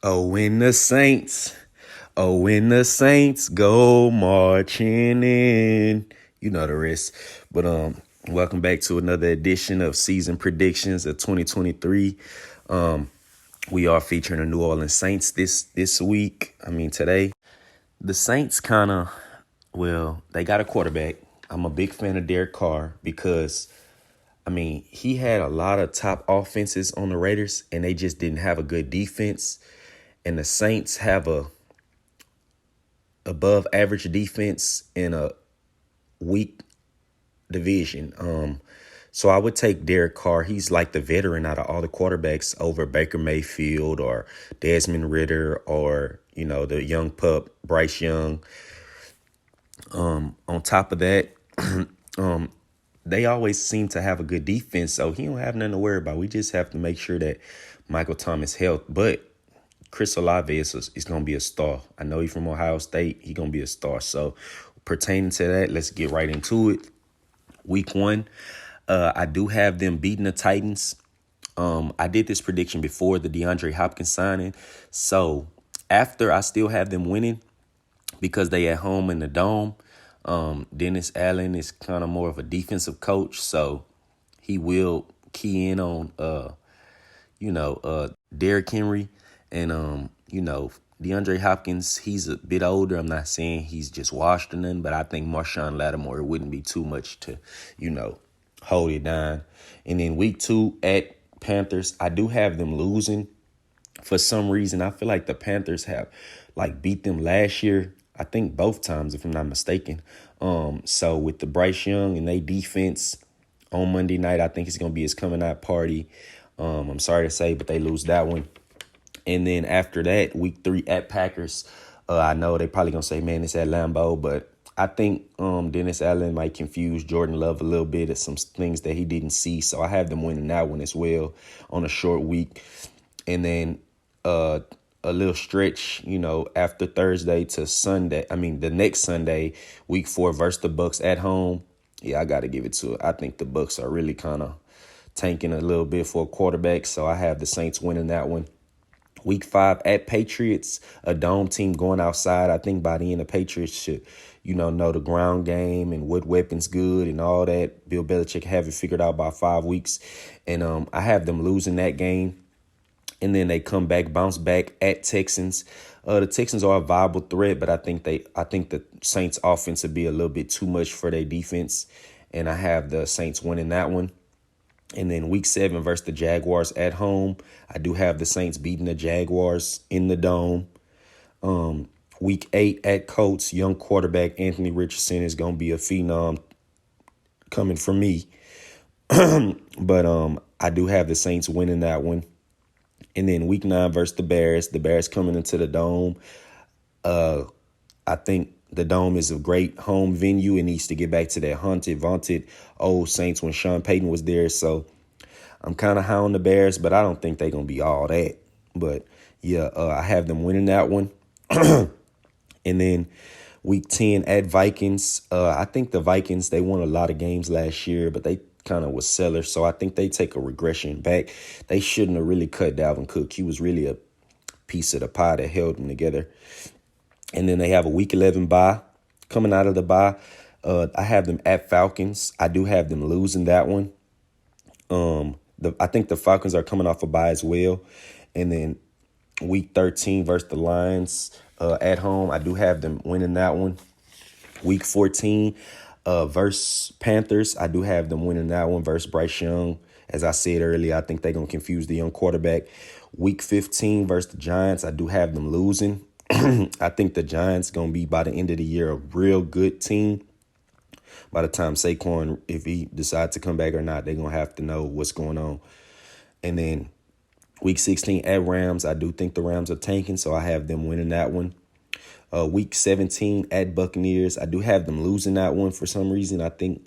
Oh, when the Saints, oh, when the Saints go marching in. You know the rest. But welcome back to another edition of Season Predictions of 2023. We are featuring the New Orleans Saints this week. Today. The Saints they got a quarterback. I'm a big fan of Derek Carr because he had a lot of top offenses on the Raiders and they just didn't have a good defense. And the Saints have a above average defense in a weak division. So I would take Derek Carr. He's like the veteran out of all the quarterbacks over Baker Mayfield or Desmond Ridder or, the young pup, Bryce Young. On top of that, they always seem to have a good defense, so he don't have nothing to worry about. We just have to make sure that Michael Thomas health. But Chris Olave is going to be a star. I know he's from Ohio State. He's going to be a star. So pertaining to that, let's get right into it. Week 1, I do have them beating the Titans. I did this prediction before the DeAndre Hopkins signing. So after, I still have them winning because they at home in the Dome. Dennis Allen is kind of more of a defensive coach, so he will key in on, Derrick Henry. And, DeAndre Hopkins, he's a bit older. I'm not saying he's just washed or nothing, but I think Marshawn Lattimore wouldn't be too much to, hold it down. And then week 2 at Panthers, I do have them losing. For some reason, I feel like the Panthers have, beat them last year. I think both times, if I'm not mistaken. So with the Bryce Young and they defense on Monday night, I think it's going to be his coming out party. I'm sorry to say, but they lose that one. And then after that, week 3 at Packers, I know they probably going to say, man, it's at Lambeau. But I think Dennis Allen might confuse Jordan Love a little bit at some things that he didn't see. So I have them winning that one as well on a short week. And then a little stretch, after Thursday to Sunday. The next Sunday, week 4 versus the Bucks at home. Yeah, I got to give it to it. I think the Bucks are really kind of tanking a little bit for a quarterback. So I have the Saints winning that one. Week 5 at Patriots, a Dome team going outside. I think by the end, the Patriots should, know the ground game and what weapons good and all that. Bill Belichick have it figured out by 5 weeks. And I have them losing that game. And then they come back, bounce back at Texans. The Texans are a viable threat, but I think the Saints offense would be a little bit too much for their defense. And I have the Saints winning that one. And then week 7 versus the Jaguars at home. I do have the Saints beating the Jaguars in the Dome. Week 8 at Colts, young quarterback Anthony Richardson is going to be a phenom coming from me. But I do have the Saints winning that one. And then week 9 versus the Bears coming into the Dome. I think the Dome is a great home venue. It needs to get back to that vaunted old Saints when Sean Payton was there. So I'm kind of high on the Bears, but I don't think they're going to be all that. But, yeah, I have them winning that one. And then week 10 at Vikings. I think the Vikings, they won a lot of games last year, but they kind of was sellers. So I think they take a regression back. They shouldn't have really cut Dalvin Cook. He was really a piece of the pie that held them together. And then they have a week 11 bye. Coming out of the bye, I have them at Falcons. I do have them losing that one. I think the Falcons are coming off a bye as well. And then week 13 versus the Lions at home, I do have them winning that one. Week 14 versus Panthers, I do have them winning that one versus Bryce Young. As I said earlier, I think they're going to confuse the young quarterback. Week 15 versus the Giants, I do have them losing. I think the Giants going to be, by the end of the year, a real good team. By the time Saquon, if he decides to come back or not, they're going to have to know what's going on. And then week 16 at Rams, I do think the Rams are tanking, so I have them winning that one. Week 17 at Buccaneers, I do have them losing that one for some reason. I think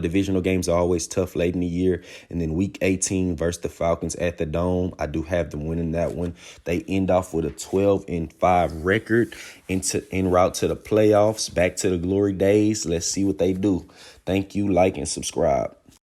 divisional games are always tough late in the year. And then week 18 versus the Falcons at the Dome, I do have them winning that one. They end off with a 12-5 record en route to the playoffs, back to the glory days. Let's see what they do. Thank you, like, and subscribe.